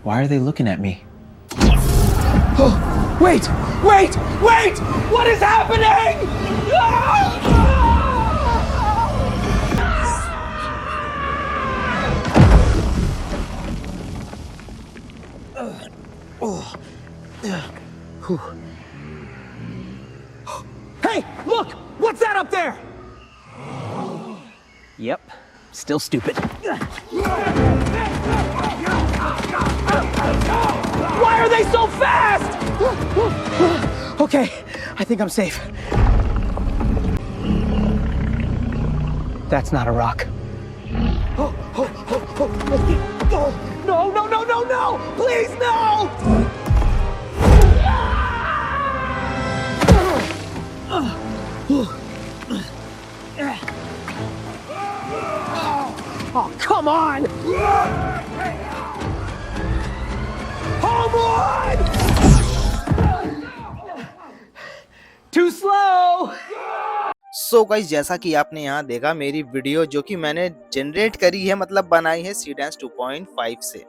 Why are they looking at me? Oh, wait! Wait! Wait! What is happening? Hey, look! What's that up there? Yep, still stupid. Why are they so fast? Okay, I think I'm safe. That's not a rock. No, no, no, no, no! Please, no! Oh, come on! Home run! Too slow! So guys, जैसा कि आपने यहाँ देखा मेरी video जो कि मैंने generate करी है, मतलब बनाई है सीडेंस 2.5 से।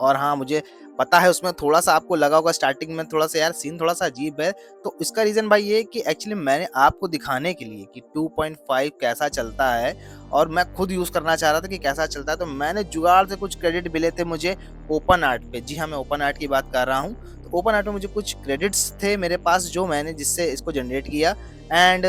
और हाँ, मुझे पता है उसमें थोड़ा सा आपको लगा होगा स्टार्टिंग में थोड़ा सा यार सीन थोड़ा सा अजीब है, तो इसका रीज़न भाई ये कि एक्चुअली मैंने आपको दिखाने के लिए कि 2.5 कैसा चलता है और मैं खुद यूज़ करना चाह रहा था कि कैसा चलता है, तो मैंने जुगाड़ से कुछ क्रेडिट मिले थे मुझे ओपन आर्ट पे। जी हाँ, मैं ओपन आर्ट की बात कर रहा हूँ। तो ओपन आर्ट में मुझे कुछ क्रेडिट्स थे मेरे पास जो मैंने जिससे इसको जनरेट किया, एंड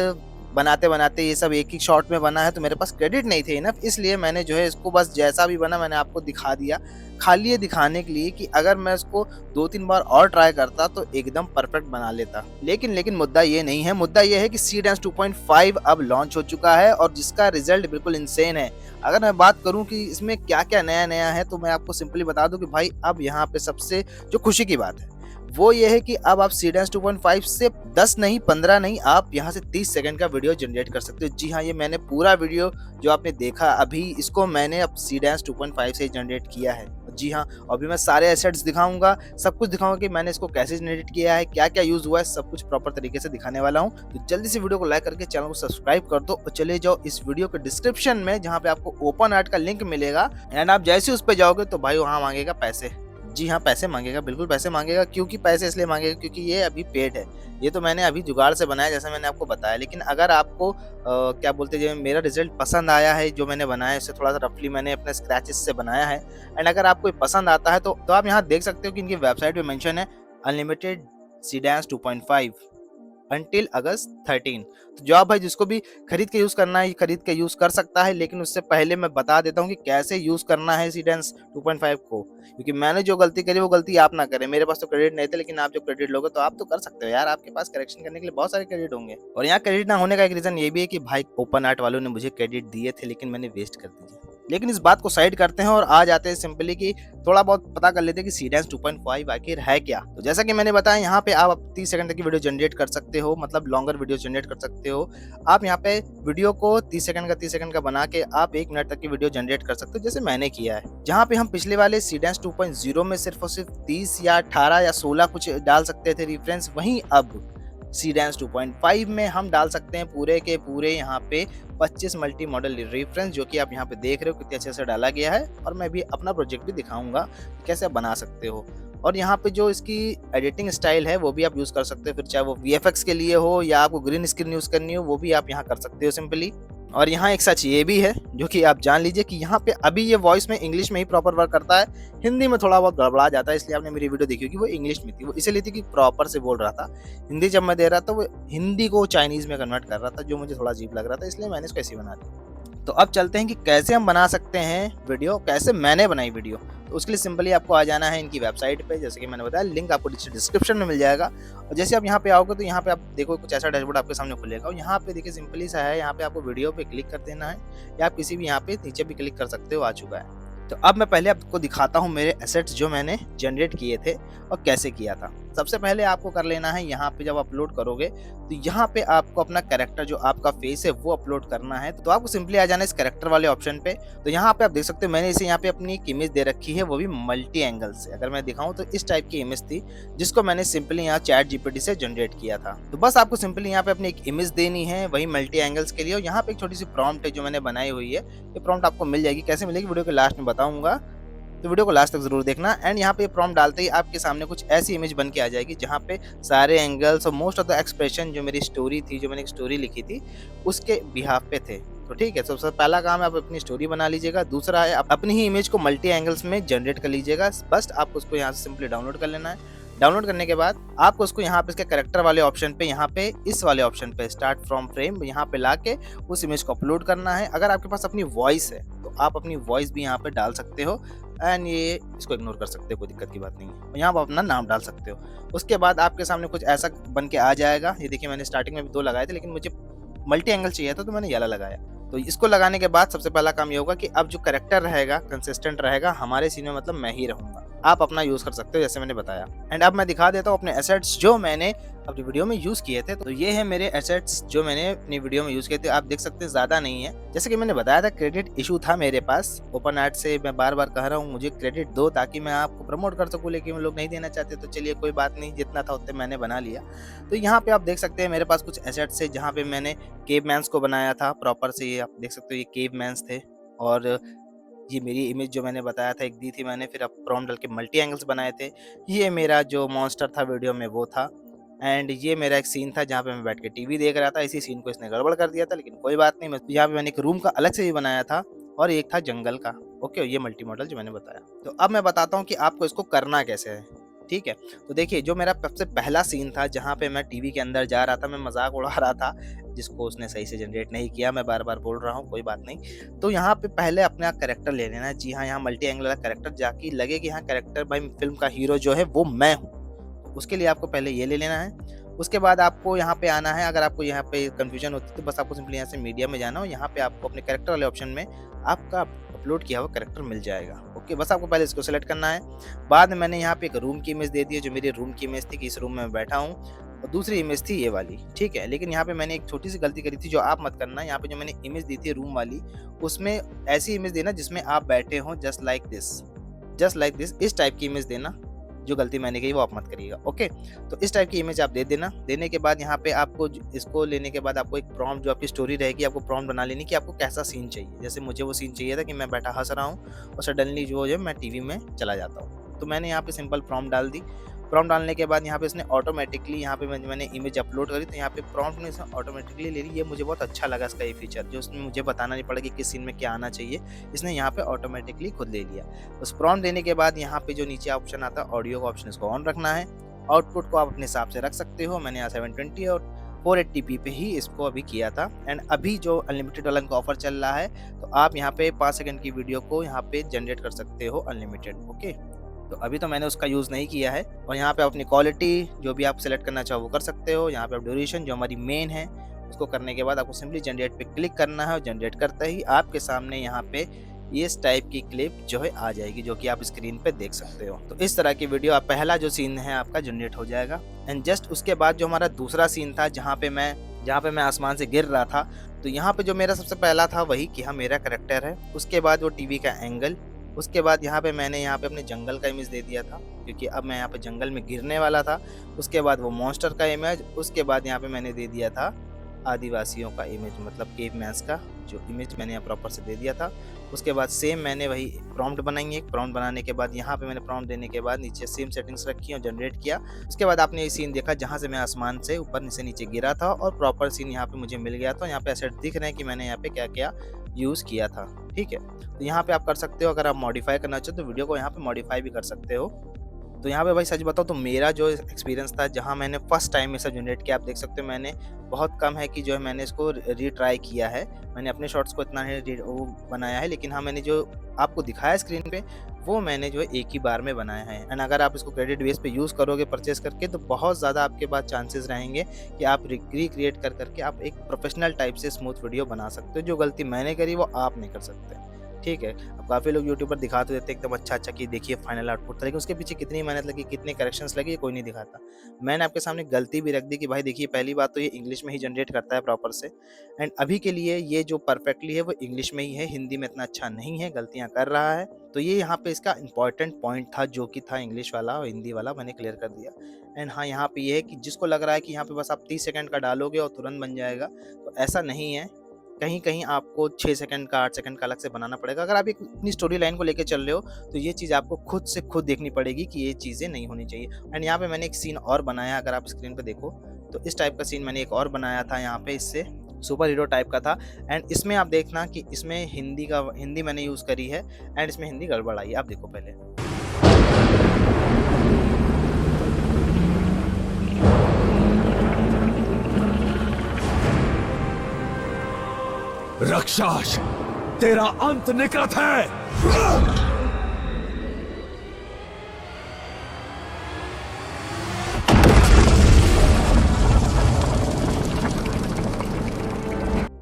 बनाते बनाते ये सब एक ही शॉट में बना है, तो मेरे पास क्रेडिट नहीं थे इनफ, इसलिए मैंने जो है इसको बस जैसा भी बना मैंने आपको दिखा दिया, खाली ये दिखाने के लिए कि अगर मैं इसको 2-3 बार और ट्राई करता तो एकदम परफेक्ट बना लेता। लेकिन मुद्दा ये नहीं है, मुद्दा ये है कि सीडेंस 2.5 अब लॉन्च हो चुका है और जिसका रिजल्ट बिल्कुल इंसेन है। अगर मैं बात करूं कि इसमें क्या क्या नया नया है, तो मैं आपको सिंपली बता दूं कि भाई अब यहाँ पे सबसे जो खुशी की बात है वो ये है कि अब आप सीडेंस 2.5 से 10 नहीं 15 नहीं, आप यहाँ से 30 सेकंड का वीडियो जनरेट कर सकते हो। जी हाँ, ये मैंने पूरा वीडियो जो आपने देखा अभी, इसको मैंने अब सीडेंस 2.5 से जनरेट किया है। जी हाँ, अभी मैं सारे एसेट्स दिखाऊंगा, सब कुछ दिखाऊंगा कि मैंने इसको कैसे जनरेट किया है, क्या क्या यूज हुआ है, सब कुछ प्रॉपर तरीके से दिखाने वाला हूँ। तो जल्दी से वीडियो को लाइक करके चैनल को सब्सक्राइब कर दो और चले जाओ इस वीडियो के डिस्क्रिप्शन में जहाँ पे आपको ओपन आर्ट का लिंक मिलेगा, एंड आप जैसे उस पर जाओगे तो भाई वहाँ मांगेगा पैसे। जी हाँ, पैसे मांगेगा, बिल्कुल पैसे मांगेगा। क्योंकि पैसे इसलिए मांगेगा क्योंकि ये अभी पेड है, ये तो मैंने अभी जुगाड़ से बनाया जैसा मैंने आपको बताया। लेकिन अगर आपको क्या बोलते हैं, मेरा रिजल्ट पसंद आया है जो मैंने बनाया, इससे थोड़ा सा रफली मैंने अपने स्क्रैचेस से बनाया है, एंड अगर आपको पसंद आता है तो आप यहाँ देख सकते हो कि इनकी वेबसाइट पे मेंशन है अनलिमिटेड सीडेंस 2.5 अंटिल अगस्त 13। तो जो आप भाई जिसको भी खरीद के यूज़ करना है खरीद के यूज़ कर सकता है, लेकिन उससे पहले मैं बता देता हूँ कि कैसे यूज़ करना है सीडेंस 2.5 को, क्योंकि मैंने जो गलती करी वो गलती आप ना करें। मेरे पास तो क्रेडिट नहीं थे, लेकिन आप जो क्रेडिट लोगे तो आप तो कर सकते हो यार, आपके पास करेक्शन करने के लिए बहुत सारे क्रेडिट होंगे। और यहाँ क्रेडिट ना होने का एक रीज़न ये भी है कि भाई ओपन आर्ट वालों ने मुझे क्रेडिट दिए थे, लेकिन मैंने वेस्ट कर दिए। लेकिन इस बात को साइड करते हैं और आ जाते हैं सिंपली कि थोड़ा बहुत पता कर लेते हैं कि सीडेंस 2.5 आखिर है क्या। तो जैसा कि मैंने बताया, यहाँ पे आप 30 सेकंड तक की वीडियो जनरेट कर सकते हो, मतलब लॉन्गर वीडियो जनरेट कर सकते हो। आप यहाँ पे वीडियो को 30 सेकंड का बना के आप 1 मिनट तक की वीडियो जनरेट कर सकते हो, जैसे मैंने किया है। जहाँ पे हम पिछले वाले सीडेंस 2.0 में सिर्फ और सिर्फ 30 या 18 या 16 कुछ डाल सकते थे रेफरेंस, वहीं अब सीडेंस 2.5 में हम डाल सकते हैं पूरे के पूरे यहाँ पे 25 मल्टी मॉडल रेफरेंस, जो कि आप यहाँ पे देख रहे हो कितने अच्छे से डाला गया है। और मैं भी अपना प्रोजेक्ट भी दिखाऊंगा कैसे आप बना सकते हो। और यहाँ पे जो इसकी एडिटिंग स्टाइल है वो भी आप यूज़ कर सकते हो, फिर चाहे वो VFX के लिए हो या आपको ग्रीन स्क्रीन यूज़ करनी हो, वो भी आप यहाँ कर सकते हो सिंपली। और यहाँ एक सच ये भी है जो कि आप जान लीजिए कि यहाँ पे अभी ये वॉइस में इंग्लिश में ही प्रॉपर वर्क करता है, हिंदी में थोड़ा बहुत गड़बड़ा जाता है। इसलिए आपने मेरी वीडियो देखी होगी वो इंग्लिश में थी, वो इसलिए थी कि प्रॉपर से बोल रहा था। हिंदी जब मैं दे रहा था वो हिंदी को चाइनीज़ में कन्वर्ट कर रहा था, जो मुझे थोड़ा अजीब लग रहा था, इसलिए मैंने इसको ऐसे बना दिया। तो अब चलते हैं कि कैसे हम बना सकते हैं वीडियो, कैसे मैंने बनाई वीडियो। तो उसके लिए सिंपली आपको आ जाना है इनकी वेबसाइट पे, जैसे कि मैंने बताया, लिंक आपको डिस्क्रिप्शन में मिल जाएगा। और जैसे आप यहाँ पे आओगे तो यहाँ पे आप देखो कुछ ऐसा डैशबोर्ड आपके सामने खुलेगा, और यहाँ पे देखिए सिंपली सा है, यहाँ पे आपको वीडियो पे क्लिक कर देना है, या आप किसी भी यहाँ पे नीचे भी क्लिक कर सकते हो, आ चुका है। तो अब मैं पहले आपको दिखाता हूँ मेरे एसेट्स जो मैंने जनरेट किए थे और कैसे किया था। सबसे पहले आपको कर लेना है, यहाँ पे जब अपलोड करोगे तो यहाँ पे आपको अपना कैरेक्टर जो आपका फेस है वो अपलोड करना है। तो आपको सिंपली आ जाना है इस कैरेक्टर वाले ऑप्शन पे। तो यहाँ पे आप देख सकते हो मैंने इसे यहाँ पे अपनी एक इमेज दे रखी है, वो भी मल्टी एंगल से। अगर मैं दिखाऊं तो इस टाइप की इमेज थी, जिसको मैंने सिंपली यहाँ चैट जीपीटी से जनरेट किया था। तो बस आपको सिंपली यहाँ पे अपनी एक इमेज देनी है, वही मल्टी एंगल्स के लिए। और यहाँ पे एक छोटी सी प्रॉम्प्ट है जो मैंने बनाई हुई है, ये प्रॉम्प्ट आपको मिल जाएगी, कैसे मिलेगी वीडियो के लास्ट में बताऊंगा। तो वीडियो को लास्ट तक जरूर देखना। एंड यहाँ पे प्रॉम्प्ट डालते ही आपके सामने कुछ ऐसी इमेज बन के आ जाएगी जहाँ पे सारे एंगल्स और मोस्ट ऑफ द एक्सप्रेशन जो मेरी स्टोरी थी, जो मैंने एक स्टोरी लिखी थी, उसके बिहाफ पे थे। तो ठीक है, सबसे पहला काम है आप अपनी स्टोरी बना लीजिएगा। दूसरा है आप अपनी ही इमेज को मल्टी एंगल्स में जनरेट कर लीजिएगा। बस आपको उसको यहाँ से सिंपली डाउनलोड कर लेना है। डाउनलोड करने के बाद आपको उसको यहाँ पे इसके करेक्टर वाले ऑप्शन पे, यहाँ पे इस वाले ऑप्शन पे स्टार्ट फ्रॉम फ्रेम, यहाँ पे लाके उस इमेज को अपलोड करना है। अगर आपके पास अपनी वॉइस है तो आप अपनी वॉइस भी यहाँ पे डाल सकते हो एंड ये इसको इग्नोर कर सकते हो, कोई दिक्कत की बात नहीं है। यहाँ पर अपना नाम डाल सकते हो। उसके बाद आपके सामने कुछ ऐसा बन के आ जाएगा। ये देखिए, मैंने स्टार्टिंग में भी 2 लगाए थे, लेकिन मुझे मल्टी एंगल चाहिए था तो मैंने ये लगाया। तो इसको लगाने के बाद सबसे पहला काम ये होगा कि अब जो करेक्टर रहेगा कंसिस्टेंट रहेगा हमारे सीन में, मतलब मैं ही रहूंगा। आप अपना यूज कर सकते हो जैसे मैंने बताया। एंड अब मैं दिखा देता हूँ अपने एसेट्स जो मैंने अपनी वीडियो में यूज किए थे। तो ये है मेरे एसेट्स जो मैंने अपनी वीडियो में यूज किए थे। आप देख सकते हैं ज्यादा नहीं है। जैसे कि मैंने बताया था क्रेडिट इशू था मेरे पास। ओपन आर्ट से मैं बार बार कह रहा हूँ मुझे क्रेडिट दो ताकि मैं आपको प्रमोट कर सकूँ, लेकिन लोग नहीं देना चाहते। तो चलिए कोई बात नहीं, जितना था उतने मैंने बना लिया। तो यहाँ पे आप देख सकते हैं मेरे पास कुछ एसेट्स है जहाँ पे मैंने केव मैंस को बनाया था प्रॉपर से। ये आप देख सकते हो, ये केव मैंस थे। और ये मेरी इमेज जो मैंने बताया था एक दी थी मैंने, फिर अब प्रॉम्प्ट डाल के मल्टी एंगल्स बनाए थे। ये मेरा जो मॉन्स्टर था वीडियो में वो था। एंड ये मेरा एक सीन था जहाँ पे मैं बैठ के टीवी देख रहा था। इसी सीन को इसने गड़बड़ कर दिया था, लेकिन कोई बात नहीं। मैं यहाँ पे मैंने एक रूम का अलग से भी बनाया था और एक था जंगल का। ओके, ये मल्टी मॉडल जो मैंने बताया। तो अब मैं बताता हूँ कि आपको इसको करना कैसे है। ठीक है, तो देखिए जो मेरा सबसे पहला सीन था जहाँ पे मैं टीवी के अंदर जा रहा था, मैं मजाक उड़ा रहा था, जिसको उसने सही से जनरेट नहीं किया, मैं बार बार बोल रहा हूँ, कोई बात नहीं। तो यहाँ पे पहले अपना कैरेक्टर ले लेना है। जी हाँ, यहाँ मल्टी एंगल वाला कैरेक्टर जाके लगे कि हाँ कैरेक्टर भाई फिल्म का हीरो जो है वो मैं हूँ। उसके लिए आपको पहले ये ले लेना है। उसके बाद आपको यहाँ पे आना है। अगर आपको यहाँ पे कंफ्यूजन होती है तो बस आपको सिंपली यहाँ से मीडिया में जाना हो। यहाँ पे आपको अपने कैरेक्टर वाले ऑप्शन में आपका अपलोड किया हुआ कैरेक्टर मिल जाएगा। ओके, बस आपको पहले इसको सेलेक्ट करना है। बाद में मैंने यहाँ पे एक रूम की इमेज दे दी है, जो मेरी रूम की इमेज थी कि इस रूम में मैं बैठा हूँ, और दूसरी इमेज थी ये वाली। ठीक है, लेकिन यहाँ पे मैंने एक छोटी सी गलती करी थी जो आप मत करना। यहाँ पे जो मैंने इमेज दी थी रूम वाली, उसमें ऐसी इमेज देना जिसमें आप बैठे हो, जस्ट लाइक दिस, इस टाइप की इमेज देना। जो गलती मैंने की वो आप मत करिएगा। ओके, तो इस टाइप की इमेज आप दे देना। देने के बाद यहाँ पे आपको इसको लेने के बाद आपको एक प्रॉम्प्ट, जो आपकी स्टोरी रहेगी, आपको प्रॉम्प्ट बना लेनी कि आपको कैसा सीन चाहिए। जैसे मुझे वो सीन चाहिए था कि मैं बैठा हंस रहा हूँ और सडनली जो है मैं टीवी में चला जाता हूँ। तो मैंने यहाँ पे सिंपल प्रॉम्प्ट डाल दी। प्रॉम्प्ट डालने के बाद यहाँ पे इसने ऑटोमेटिकली, यहाँ पे मैंने इमेज अपलोड करी तो यहाँ पे प्रॉम्प्ट में इसने ऑटोमेटिकली ले ली। ये मुझे बहुत अच्छा लगा इसका ये फीचर, जो उसमें मुझे बताना नहीं पड़ा कि किस सीन में क्या आना चाहिए, इसने यहाँ पे ऑटोमेटिकली खुद ले लिया। उस प्रॉम्प्ट देने के बाद यहाँ पे जो नीचे ऑप्शन आता है ऑडियो का ऑप्शन, इसको ऑन रखना है। आउटपुट को आप अपने हिसाब से रख सकते हो। मैंने यहाँ 720 और 480p पे ही इसको अभी किया था। एंड अभी जो अनलिमिटेड वाला इनका ऑफर चल रहा है, तो आप यहाँ पे 5 सेकंड की वीडियो को यहाँ पे जनरेट कर सकते हो अनलिमिटेड। ओके, तो अभी तो मैंने उसका यूज़ नहीं किया है। और यहाँ पे अपनी क्वालिटी जो भी आप सेलेक्ट करना चाहो वो कर सकते हो। यहाँ पे आप ड्यूरेशन जो हमारी मेन है उसको करने के बाद आपको सिंपली जनरेट पे क्लिक करना है, और जनरेट करते ही आपके सामने यहाँ पे इस टाइप की क्लिप जो है आ जाएगी, जो कि आप स्क्रीन पे देख सकते हो। तो इस तरह की वीडियो आप पहला जो सीन है आपका जनरेट हो जाएगा। एंड जस्ट उसके बाद जो हमारा दूसरा सीन था जहाँ पे मैं आसमान से गिर रहा था, तो यहाँ पे जो मेरा सबसे पहला था वही कि हाँ मेरा करेक्टर है। उसके बाद वो टीवी का एंगल, उसके बाद यहाँ पे मैंने यहाँ पे अपने जंगल का इमेज दे दिया था, क्योंकि अब मैं यहाँ पे जंगल में गिरने वाला था। उसके बाद वो मॉन्स्टर का इमेज, उसके बाद यहाँ पे मैंने दे दिया था आदिवासियों का इमेज, मतलब केव मैंस का जो इमेज मैंने यहाँ प्रॉपर से दे दिया था। उसके बाद सेम मैंने वही प्रॉम्प्ट बनाएंगे। प्रॉम्प्ट बनाने के बाद यहाँ पे मैंने प्रॉम्प्ट देने के बाद नीचे सेम सेटिंग्स रखी और जनरेट किया। उसके बाद आपने ये सीन देखा जहाँ से मैं आसमान से ऊपर से नीचे गिरा था, और प्रॉपर सीन यहाँ पे मुझे मिल गया था। यहाँ पे एसेट दिख रहे हैं कि मैंने यहाँ पे क्या क्या यूज़ किया था। ठीक है, तो यहाँ पे आप कर सकते हो। अगर आप मॉडिफाई करना चाहो तो वीडियो को यहाँ पे मॉडिफाई भी कर सकते हो। तो यहाँ पे भाई सच बताओ तो मेरा जो एक्सपीरियंस था जहाँ मैंने फर्स्ट टाइम ये सब जनरेट किया, आप देख सकते हो मैंने बहुत कम है कि जो है मैंने इसको रीट्राई किया है। मैंने अपने शॉट्स को इतना ही वो बनाया है, लेकिन हाँ मैंने जो आपको दिखाया स्क्रीन पे वो मैंने जो है एक ही बार में बनाया है। एंड अगर आप इसको क्रेडिट बेस पे यूज़ करोगे परचेस करके, तो बहुत ज़्यादा आपके पास चांसेस रहेंगे कि आप रिक्रिएट कर करके आप एक प्रोफेशनल टाइप से स्मूथ वीडियो बना सकते हो। जो गलती मैंने करी वो आप नहीं कर सकते। ठीक है, अब काफ़ी लोग यूट्यूबर दिखाते रहते हैं एकदम अच्छा कि देखिए फाइनल आउटपुट था, लेकिन उसके पीछे कितनी मेहनत लगी, कितने करेक्शंस लगे, कोई नहीं दिखाता। मैंने आपके सामने गलती भी रख दी कि भाई देखिए पहली बात तो ये इंग्लिश में ही जनरेट करता है प्रॉपर से। एंड अभी के लिए ये जो परफेक्टली है वो इंग्लिश में ही है, हिंदी में इतना अच्छा नहीं है, गलतियाँ कर रहा है। तो ये यहाँ पे इसका इंपॉर्टेंट पॉइंट था जो कि था इंग्लिश वाला और हिंदी वाला, मैंने क्लियर कर दिया। एंड हाँ यहाँ पे ये है कि जिसको लग रहा है कि यहाँ पे बस आप 30 सेकंड का डालोगे और तुरंत बन जाएगा, तो ऐसा नहीं है। कहीं-कहीं आपको 6 सेकंड का 8 सेकंड का अलग से बनाना पड़ेगा। अगर आप एक अपनी स्टोरी लाइन को लेके चल रहे हो तो ये चीज़ आपको खुद से खुद देखनी पड़ेगी कि ये चीज़ें नहीं होनी चाहिए। एंड यहाँ पे मैंने एक सीन और बनाया, अगर आप स्क्रीन पे देखो तो इस टाइप का सीन मैंने एक और बनाया था यहाँ पे, इससे सुपर हीरो टाइप का था। एंड इसमें आप देखना कि इसमें हिंदी मैंने यूज़ करी है एंड इसमें हिंदी गड़बड़ आई है। आप देखो पहले। राक्षस, तेरा अंत निकट है।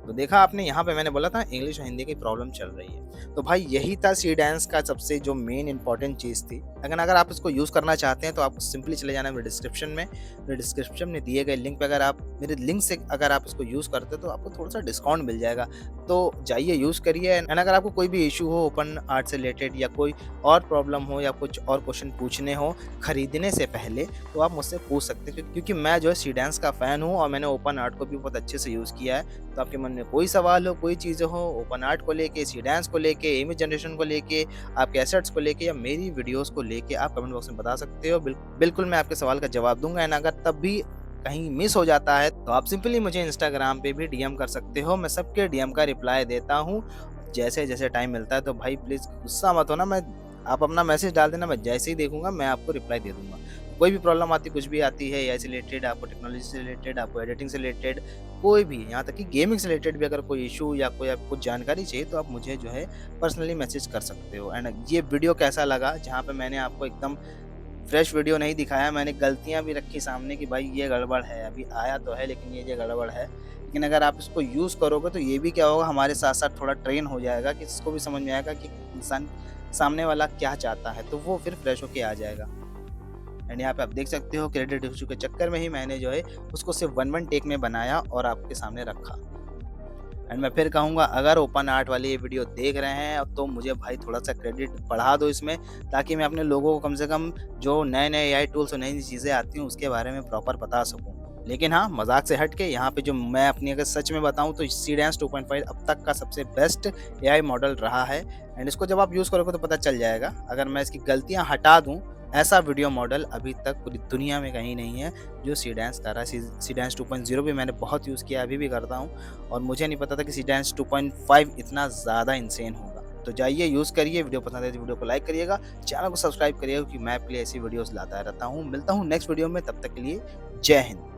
तो देखा आपने, यहाँ पे मैंने बोला था इंग्लिश और हिंदी की प्रॉब्लम चल रही है। तो भाई यही था सी डांस का सबसे जो मेन इंपॉर्टेंट चीज़ थी। अगर आप इसको यूज़ करना चाहते हैं तो आपको सिंपली चले जाना मेरे डिस्क्रिप्शन में दिए गए लिंक पे। अगर आप मेरे लिंक से अगर आप इसको यूज़ करते हो तो आपको थोड़ा सा डिस्काउंट मिल जाएगा। तो जाइए यूज़ करिए। एंड अगर आपको कोई भी इशू हो ओपन आर्ट से रिलेटेड या कोई और प्रॉब्लम हो या कुछ और क्वेश्चन पूछने हो खरीदने से पहले, तो आप मुझसे पूछ सकते हैं, क्योंकि मैं जो है सी डांस का फ़ैन हूँ और मैंने ओपन आर्ट को भी बहुत अच्छे से यूज़ किया है। तो आपके मन में कोई सवाल हो, कोई चीज़ें हो ओपन आर्ट को लेके, सी डांस को लेके, इमेज जनरेशन को लेके, आपके एसेट्स को लेके या मेरी वीडियोस को लेके, आप कमेंट बॉक्स में बता सकते हो। बिल्कुल मैं आपके सवाल का जवाब दूंगा। एंड अगर तब भी कहीं मिस हो जाता है तो आप सिंपली मुझे इंस्टाग्राम पे भी डीएम कर सकते हो। मैं सबके डीएम का रिप्लाई देता हूँ जैसे जैसे टाइम मिलता है। तो भाई प्लीज़ गुस्सा मत होना, आप अपना मैसेज डाल देना, मैं जैसे ही देखूंगा मैं आपको रिप्लाई दे दूंगा। कोई भी प्रॉब्लम आती, कुछ भी आती है एआई से रिलेटेड, आपको टेक्नोलॉजी से रिलेटेड, आपको एडिटिंग से रिलेटेड, कोई भी, यहाँ तक कि गेमिंग से रिलेटेड भी अगर कोई इशू या कोई आपको जानकारी चाहिए तो आप मुझे जो है पर्सनली मैसेज कर सकते हो। एंड ये वीडियो कैसा लगा, जहाँ पे मैंने आपको एकदम फ्रेश वीडियो नहीं दिखाया, मैंने गलतियाँ भी रखी सामने कि भाई ये गड़बड़ है, अभी आया तो है लेकिन ये गड़बड़ है। लेकिन अगर आप इसको यूज़ करोगे तो ये भी क्या होगा, हमारे साथ साथ थोड़ा ट्रेन हो जाएगा कि इसको भी समझ में आएगा कि इंसान सामने वाला क्या चाहता है, तो वो फिर फ्रेश होके आ जाएगा। एंड यहाँ पे आप देख सकते हो क्रेडिट इशू के चक्कर में ही मैंने जो है उसको सिर्फ वन टेक में बनाया और आपके सामने रखा। एंड मैं फिर कहूँगा, अगर ओपन आर्ट वाली ये वीडियो देख रहे हैं तो मुझे भाई थोड़ा सा क्रेडिट बढ़ा दो इसमें, ताकि मैं अपने लोगों को कम से कम जो नए एआई टूल्स और नई चीज़ें आती हैं उसके बारे में प्रॉपर बता सकूँ। लेकिन हाँ, मजाक से हट के यहाँ पे जो मैं अपनी अगर सच में बताऊँ तो सी डांस 2.5 अब तक का सबसे बेस्ट एआई मॉडल रहा है। एंड इसको जब आप यूज़ करोगे तो पता चल जाएगा। अगर मैं इसकी गलतियाँ हटा दूँ, ऐसा वीडियो मॉडल अभी तक पूरी दुनिया में कहीं नहीं है जो सी डांस कर रहा है। सी डांस 2.0 भी मैंने बहुत यूज़ किया, अभी भी करता हूँ, और मुझे नहीं पता था कि सी डांस 2.5 इतना ज़्यादा इंसेन होगा। तो जाइए यूज़ करिए। वीडियो पसंद है तो वीडियो को लाइक करिएगा, चैनल को सब्सक्राइब करिएगा, क्योंकि मैं आपके लिए ऐसी वीडियोस लाता रहता हूँ। मिलता हूँ नेक्स्ट वीडियो में, तब तक के लिए जय हिंद।